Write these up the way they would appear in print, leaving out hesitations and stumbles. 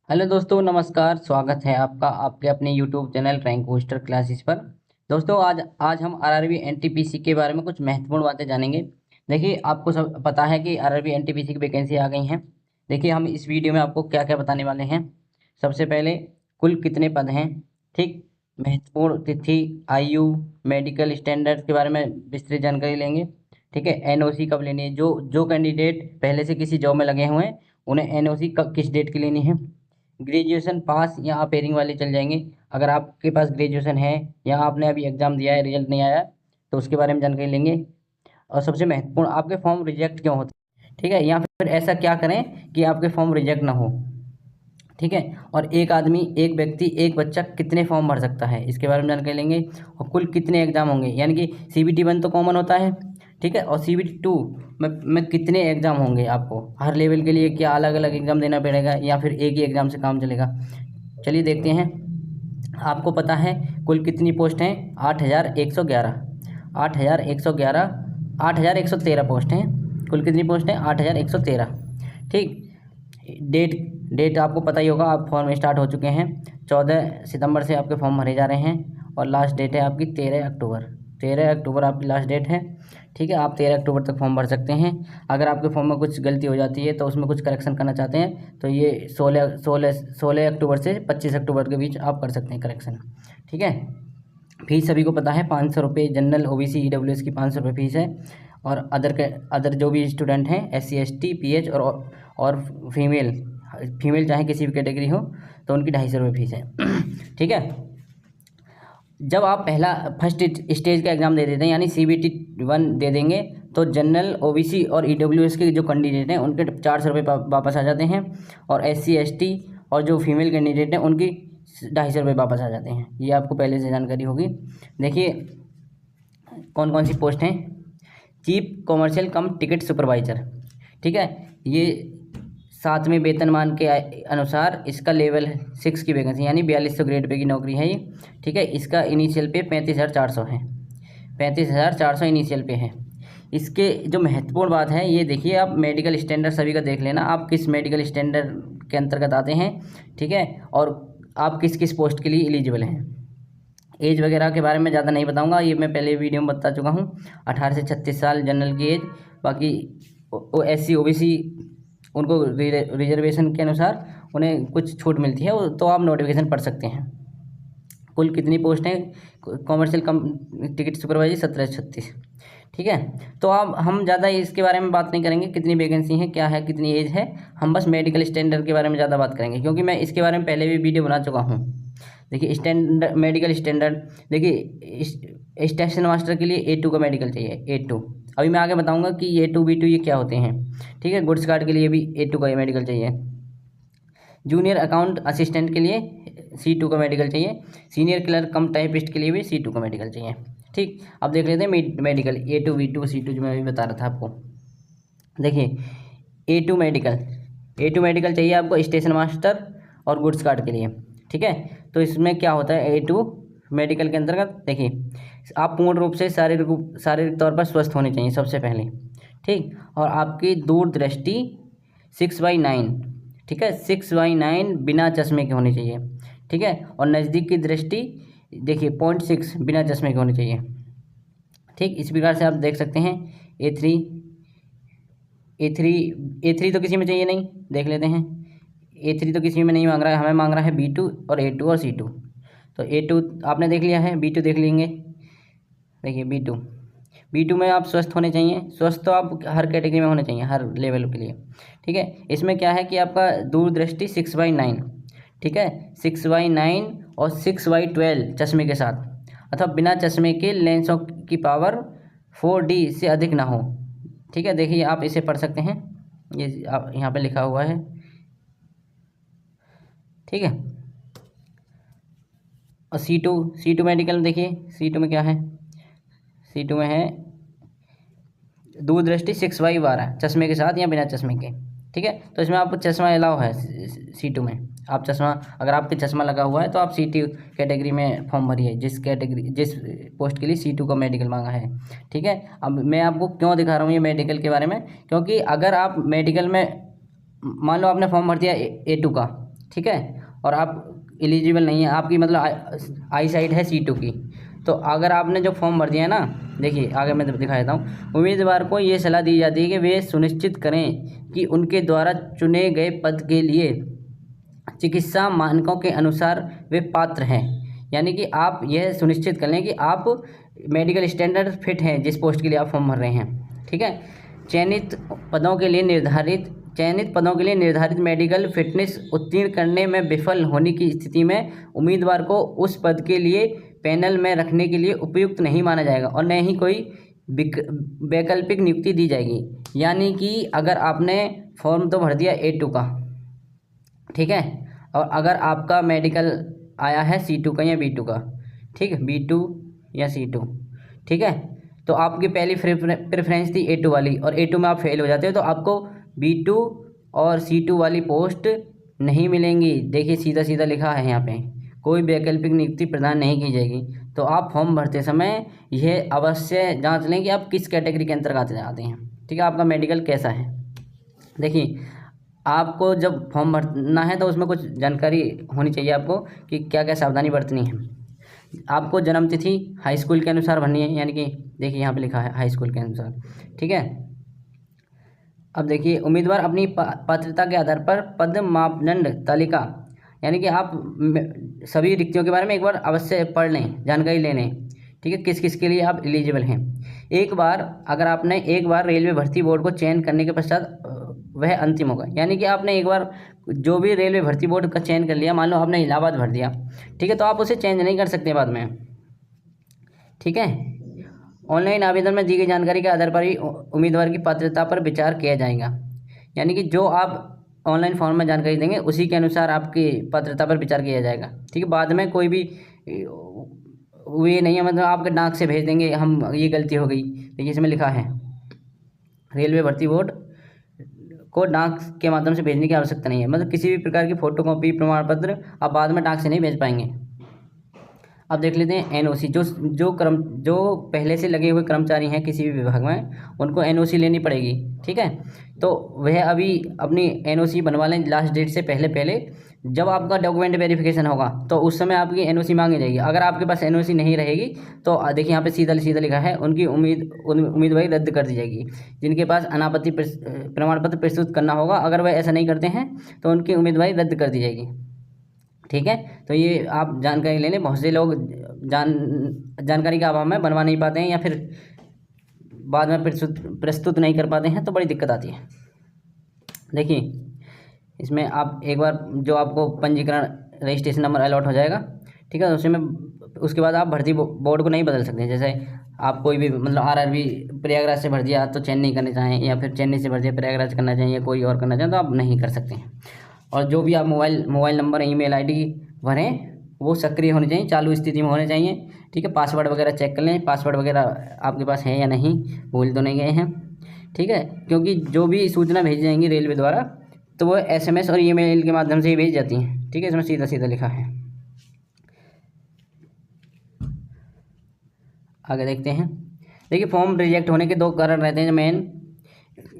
Hello दोस्तों, नमस्कार। स्वागत है आपका आपके अपने YouTube channel rank booster classes पर। दोस्तों, आज हम आरआरबी एनटीपीसी के बारे में कुछ महत्वपूर्ण बातें जानेंगे। देखिए, आपको सब पता है कि आरआरबी एनटीपीसी की वैकेंसी आ गई हैं। देखिए, हम इस वीडियो में आपको क्या क्या बताने वाले हैं। सबसे पहले, कुल कितने पद हैं। ठीक। महत्वपूर्ण तिथि, आयु, मेडिकल स्टैंडर्ड के बारे में विस्तृत जानकारी लेंगे। ठीक है। एनओसी कब लेनी है, जो जो कैंडिडेट पहले से किसी जॉब में लगे हुए हैं उन्हें एनओसी कब किस डेट की लेनी है। ग्रेजुएशन पास या अपेयरिंग वाले चल जाएंगे। अगर आपके पास ग्रेजुएशन है या आपने अभी एग्जाम दिया है, रिजल्ट नहीं आया, तो उसके बारे में जानकारी लेंगे। और सबसे महत्वपूर्ण, आपके फॉर्म रिजेक्ट क्यों होते हैं। ठीक है। या फिर ऐसा क्या करें कि आपके फॉर्म रिजेक्ट ना हो। ठीक है। और एक आदमी, एक व्यक्ति, एक बच्चा कितने फॉर्म भर सकता है, इसके बारे में जानकारी लेंगे। और कुल कितने एग्जाम होंगे, यानी कि CBT 1 तो कॉमन होता है। ठीक है। और CBT 2 में कितने एग्जाम होंगे, आपको हर लेवल के लिए क्या अलग अलग एग्जाम देना पड़ेगा या फिर एक ही एग्जाम से काम चलेगा। चलिए देखते हैं। आपको पता है कुल कितनी पोस्ट हैं। 8,111। 8,111। 8,113 पोस्ट हैं। कुल कितनी पोस्ट हैं, 8,113। ठीक। डेट डेट आपको पता ही होगा, आप फॉर्म स्टार्ट हो चुके हैं। 14 सितंबर से आपके फॉर्म भरे जा रहे हैं और लास्ट डेट है आपकी 13 अक्टूबर। 13 अक्टूबर आपकी लास्ट डेट है। ठीक है। आप 13 अक्टूबर तक फॉर्म भर सकते हैं। अगर आपके फॉर्म में कुछ गलती हो जाती है तो उसमें कुछ करेक्शन करना चाहते हैं तो ये 16 अक्टूबर से 25 अक्टूबर के बीच आप कर सकते हैं करेक्शन। ठीक है। फीस सभी को पता है, 500 रुपये। जनरल, OBC, EWS की 500 रुपये फीस है। और अदर जो भी स्टूडेंट हैं, SC ST PH और फीमेल फीमेल चाहे किसी भी कैटेगरी हो, तो उनकी 250 रुपये फीस है। ठीक है। जब आप फर्स्ट स्टेज का एग्ज़ाम दे देते हैं, यानी CBT 1 दे देंगे, तो जनरल, OBC और EWS के जो कैंडिडेट हैं उनके 400 रुपये वापस आ जाते हैं। और SC ST और जो फीमेल कैंडिडेट हैं उनकी 250 रुपये वापस आ जाते हैं। ये आपको पहले से जानकारी होगी। देखिए कौन कौन सी पोस्ट हैं। Chief commercial cum ticket supervisor. ठीक है। ये 7वें वेतनमान के अनुसार इसका लेवल 6 की वैकेंसी, यानी 4200 ग्रेड पे की नौकरी है ये। ठीक है। इसका इनिशियल पे 35,400 है। 35,400 इनिशियल पे है। इसके जो महत्वपूर्ण बात है, ये देखिए, आप मेडिकल स्टैंडर्ड सभी का देख लेना, आप किस मेडिकल स्टैंडर्ड के अंतर्गत आते हैं। ठीक है। और आप किस किस पोस्ट के लिए एलिजिबल हैं। एज वगैरह के बारे में ज़्यादा नहीं बताऊंगा, ये मैं पहले वीडियो में बता चुका हूँ। 18 से 36 साल जनरल की एज। बाकी SC OBC उनको रिजर्वेशन के अनुसार उन्हें कुछ छूट मिलती है, तो आप नोटिफिकेशन पढ़ सकते हैं। कुल कितनी पोस्ट हैं कॉमर्शियल कम टिकट सुपरवाइजर, 1736। ठीक है। तो अब हम ज़्यादा इसके बारे में बात नहीं करेंगे, कितनी वैकेंसी है, क्या है, कितनी एज है। हम बस मेडिकल स्टैंडर्ड के बारे में ज़्यादा बात करेंगे, क्योंकि मैं इसके बारे में पहले भी वीडियो बना चुका हूँ। देखिए स्टैंडर्ड, मेडिकल स्टैंडर्ड। देखिए स्टेशन मास्टर के लिए A2 का मेडिकल चाहिए, A2। अभी मैं आगे बताऊंगा कि A2 B2 ये क्या होते हैं। ठीक है। गुड्स कार्ड के लिए भी A2 का मेडिकल चाहिए। जूनियर अकाउंट असिस्टेंट के लिए C2 का मेडिकल चाहिए। सीनियर क्लर्क कम टाइपिस्ट के लिए भी C2 का मेडिकल चाहिए। ठीक। अब देख लेते हैं मेडिकल A2 B2 C2 जो मैं अभी बता रहा था आपको। देखिए A2 मेडिकल चाहिए आपको स्टेशन मास्टर और गुड्स कार्ड के लिए। ठीक है। तो इसमें क्या होता है A2 मेडिकल के अंतर्गत, देखिए आप पूर्ण रूप से शारीरिक तौर पर स्वस्थ होने चाहिए सबसे पहले। ठीक। और आपकी दूरदृष्टि 6/9। ठीक है। 6/9 बिना चश्मे के होनी चाहिए। ठीक है। और नज़दीक की दृष्टि देखिए 0.6 बिना चश्मे के होनी चाहिए। ठीक। इस प्रकार से आप देख सकते हैं। A3 A3 तो किसी में चाहिए नहीं, देख लेते हैं। A3 तो किसी में नहीं मांग रहा है, हमें मांग रहा है B2 और A2 और C2। तो A2 आपने देख लिया है, B2 देख लेंगे। देखिए B2 में आप स्वस्थ होने चाहिए। स्वस्थ तो आप हर कैटेगरी में होने चाहिए, हर लेवल के लिए। ठीक है। इसमें क्या है कि आपका दूरदृष्टि 6/9। ठीक है। 6/9 और 6/12 चश्मे के साथ, अथवा बिना चश्मे के लेंसों की पावर 4D से अधिक ना हो। ठीक है। देखिए आप इसे पढ़ सकते हैं, ये आप यहाँ पे लिखा हुआ है। ठीक है। और C2 मेडिकल में देखिए C2 में क्या है। C2 में है दूरदृष्टि 6/12 चश्मे के साथ या बिना चश्मे के। ठीक है। तो इसमें आपको चश्मा अलाउ है C2 में। आप चश्मा, अगर आपके चश्मा लगा हुआ है तो आप C2 कैटेगरी में फॉर्म भरिए, जिस पोस्ट के लिए C2 का मेडिकल मांगा है। ठीक है। अब मैं आपको क्यों दिखा रहा हूँ ये मेडिकल के बारे में, क्योंकि अगर आप मेडिकल में मान लो आपने फॉर्म भर दिया A2 का, ठीक है, और आप एलिजिबल नहीं है, आपकी मतलब आई साइट है C2 की, तो अगर आपने जो फॉर्म भर दिया है ना, देखिए आगे मैं दिखा देता हूँ। उम्मीदवार को ये सलाह दी जाती है कि वे सुनिश्चित करें कि उनके द्वारा चुने गए पद के लिए चिकित्सा मानकों के अनुसार वे पात्र हैं। यानी कि आप यह सुनिश्चित कर लें कि आप मेडिकल स्टैंडर्ड फिट हैं जिस पोस्ट के लिए आप फॉर्म भर रहे हैं, ठीक है। चयनित पदों के लिए निर्धारित मेडिकल फिटनेस उत्तीर्ण करने में विफल होने की स्थिति में उम्मीदवार को उस पद के लिए पैनल में रखने के लिए उपयुक्त नहीं माना जाएगा और न ही कोई वैकल्पिक नियुक्ति दी जाएगी। यानी कि अगर आपने फॉर्म तो भर दिया A2 का, ठीक है, और अगर आपका मेडिकल आया है C2 का या B2 का, ठीक है, B2 या C2, ठीक है, तो आपकी पहली प्रेफरेंस थी A2 वाली और A2 में आप फेल हो जाते हो तो आपको B2 और C2 वाली पोस्ट नहीं मिलेंगी। देखिए सीधा सीधा लिखा है यहाँ पे, कोई वैकल्पिक नियुक्ति प्रदान नहीं की जाएगी। तो आप फॉर्म भरते समय यह अवश्य जांच लें कि आप किस कैटेगरी के अंतर्गत आते हैं, ठीक है, आपका मेडिकल कैसा है। देखिए आपको जब फॉर्म भरना है तो उसमें कुछ जानकारी होनी चाहिए आपको कि क्या क्या सावधानी बरतनी है। आपको जन्म तिथि हाई स्कूल के अनुसार भरनी है, यानी कि देखिए यहाँ पे लिखा है हाई स्कूल के अनुसार, ठीक है। अब देखिए उम्मीदवार अपनी पात्रता के आधार पर पद मापदंड तालिका, यानी कि आप सभी रिक्तियों के बारे में एक बार अवश्य पढ़ लें, जानकारी ले लें, ठीक है, किस किस के लिए आप एलिजिबल हैं। अगर आपने एक बार रेलवे भर्ती बोर्ड को चयन करने के पश्चात वह अंतिम होगा। यानी कि आपने एक बार जो भी रेलवे भर्ती बोर्ड का चयन कर लिया, मान लो आपने इलाहाबाद भर दिया, ठीक है, तो आप उसे चेंज नहीं कर सकते बाद में, ठीक है। ऑनलाइन आवेदन में दी गई जानकारी के आधार पर ही उम्मीदवार की पात्रता पर विचार किया जाएगा। यानी कि जो आप ऑनलाइन फॉर्म में जानकारी देंगे उसी के अनुसार आपकी पात्रता पर विचार किया जाएगा, ठीक है। बाद में कोई भी ये नहीं है मतलब आपके डाक से भेज देंगे हम ये गलती हो गई। देखिए इसमें लिखा है रेलवे भर्ती बोर्ड को डाक के माध्यम से भेजने की आवश्यकता नहीं है, मतलब किसी भी प्रकार की फोटोकॉपी प्रमाण पत्र आप बाद में डाक से नहीं भेज पाएंगे। अब देख लेते हैं एनओसी, जो पहले से लगे हुए कर्मचारी हैं किसी भी विभाग में, उनको एनओसी लेनी पड़ेगी, ठीक है। तो वह अभी अपनी एनओसी बनवा लें लास्ट डेट से पहले। जब आपका डॉक्यूमेंट वेरिफिकेशन होगा तो उस समय आपकी एनओसी मांगी जाएगी। अगर आपके पास एनओसी नहीं रहेगी तो देखिए यहाँ पे सीधा सीधा लिखा है उनकी उम्मीदवारी रद्द कर दी जाएगी। जिनके पास अनापत्ति प्रमाण पत्र प्रस्तुत करना होगा, अगर वह ऐसा नहीं करते हैं तो उनकी उम्मीदवारी रद्द कर दी जाएगी, ठीक है। तो ये आप जानकारी ले लें। बहुत से लोग जानकारी के अभाव में बनवा नहीं पाते हैं या फिर बाद में प्रस्तुत नहीं कर पाते हैं, तो बड़ी दिक्कत आती है। देखिए इसमें आप एक बार जो आपको पंजीकरण रजिस्ट्रेशन नंबर अलॉट हो जाएगा, ठीक है, उसके बाद आप भर्ती बोर्ड को नहीं बदल सकते। जैसे आप कोई भी मतलब आरआरबी प्रयागराज से भर दिया तो चेन्नई करना चाहें, या फिर चेन्नई से भर दिया प्रयागराज करना चाहें, या कोई और करना चाहें तो आप नहीं कर सकते हैं। और जो भी आप मोबाइल नंबर ईमेल आईडी भरें वो सक्रिय होने चाहिए, चालू स्थिति में होने चाहिए, ठीक है। पासवर्ड वगैरह चेक कर लें, पासवर्ड वगैरह आपके पास है या नहीं, भूल तो नहीं गए हैं, ठीक है। क्योंकि जो भी सूचना भेजी जाएंगी रेलवे द्वारा तो वो SMS और ईमेल के माध्यम से ही भेज जाती हैं, ठीक है। इसमें सीधा सीधा लिखा है। आगे देखते हैं। देखिए फॉर्म रिजेक्ट होने के 2 कारण रहते हैं मेन,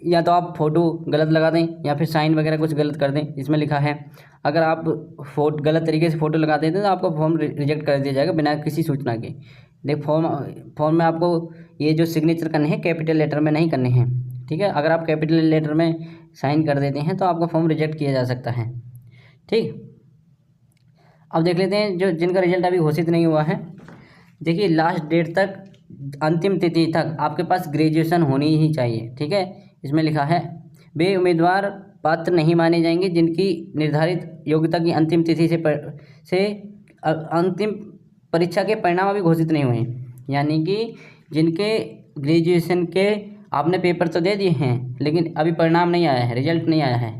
या तो आप फ़ोटो गलत लगा दें या फिर साइन वगैरह कुछ गलत कर दें। इसमें लिखा है अगर आप गलत तरीके से फ़ोटो लगा देते हैं तो आपका फॉर्म रिजेक्ट कर दिया जाएगा बिना किसी सूचना के। देख फॉर्म में आपको ये जो सिग्नेचर करने हैं कैपिटल लेटर में नहीं करने हैं, ठीक है। अगर आप कैपिटल लेटर में साइन कर देते हैं तो आपका फॉर्म रिजेक्ट किया जा सकता है, ठीक। अब देख लेते हैं जिनका रिजल्ट अभी घोषित नहीं हुआ है। देखिए लास्ट डेट तक, अंतिम तिथि तक आपके पास ग्रेजुएशन होनी ही चाहिए, ठीक है। इसमें लिखा है वे उम्मीदवार पात्र नहीं माने जाएंगे जिनकी निर्धारित योग्यता की अंतिम तिथि से अंतिम परीक्षा के परिणाम अभी घोषित नहीं हुए। यानी कि जिनके ग्रेजुएशन के आपने पेपर तो दे दिए हैं लेकिन अभी परिणाम नहीं आया है, रिजल्ट नहीं आया है,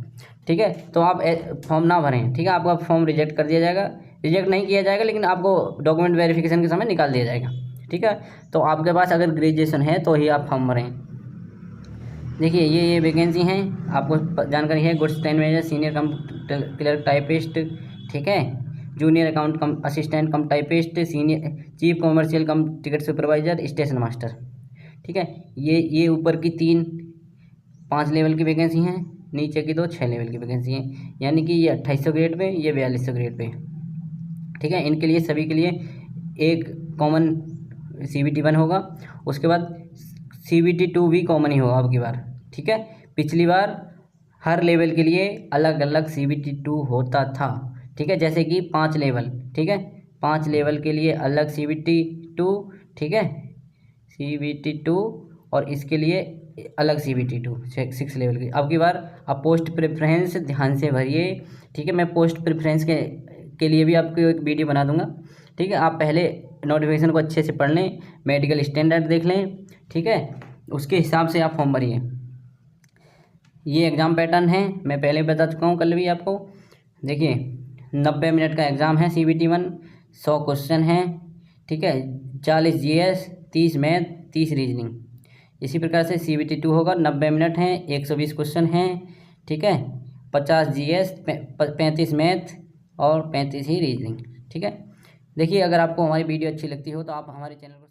ठीक है, तो आप फॉर्म ना भरें, ठीक है। आपका फॉर्म रिजेक्ट कर दिया जाएगा, रिजेक्ट नहीं किया जाएगा लेकिन आपको डॉक्यूमेंट वेरिफिकेशन के समय निकाल दिया जाएगा, ठीक है। तो आपके पास अगर ग्रेजुएशन है तो ही आप फॉर्म भरें। देखिए ये वैकेंसी हैं, आपको जानकारी है। Goods train manager, senior cum clerk typist, ठीक है, junior account cum assistant cum typist, senior chief commercial cum ticket supervisor, station master, ठीक है। ये ऊपर की 5 लेवल की वैकेंसी हैं, नीचे की 2 6 लेवल की वैकेंसी हैं, यानी कि ये 2800 ग्रेड पे, ये 4200 ग्रेड पे। ठीक है, इनके लिए सभी के लिए एक कॉमन CBT 1 होगा, उसके बाद CBT 2 भी कॉमन ही होगा अब की बार। ठीक है, पिछली बार हर लेवल के लिए अलग अलग CBT 2 होता था। ठीक है, जैसे कि 5 लेवल, ठीक है, 5 लेवल के लिए अलग CBT 2, ठीक है, CBT 2, और इसके लिए अलग CBT 2 6 लेवल की। अब की बार आप पोस्ट प्रेफरेंस ध्यान से भरिए। ठीक है, मैं पोस्ट प्रेफरेंस के लिए भी आपको एक वीडियो बना दूंगा। ठीक है, आप पहले नोटिफिकेशन को अच्छे से पढ़ लें, मेडिकल स्टैंडर्ड देख लें। ठीक है, उसके हिसाब से आप फॉर्म भरिए। ये एग्ज़ाम पैटर्न है, मैं पहले बता चुका हूँ कल भी आपको। देखिए 90 मिनट का एग्ज़ाम है CBT 1, 100 क्वेश्चन हैं। ठीक है, 40 GS, 30 मैथ, 30 रीजनिंग। इसी प्रकार से CBT 2 होगा, 90 मिनट हैं, 120 क्वेश्चन हैं। ठीक है, 50 GS, 35 मैथ और 35 ही रीजनिंग। ठीक है, देखिए अगर आपको हमारी वीडियो अच्छी लगती हो तो आप हमारे चैनल को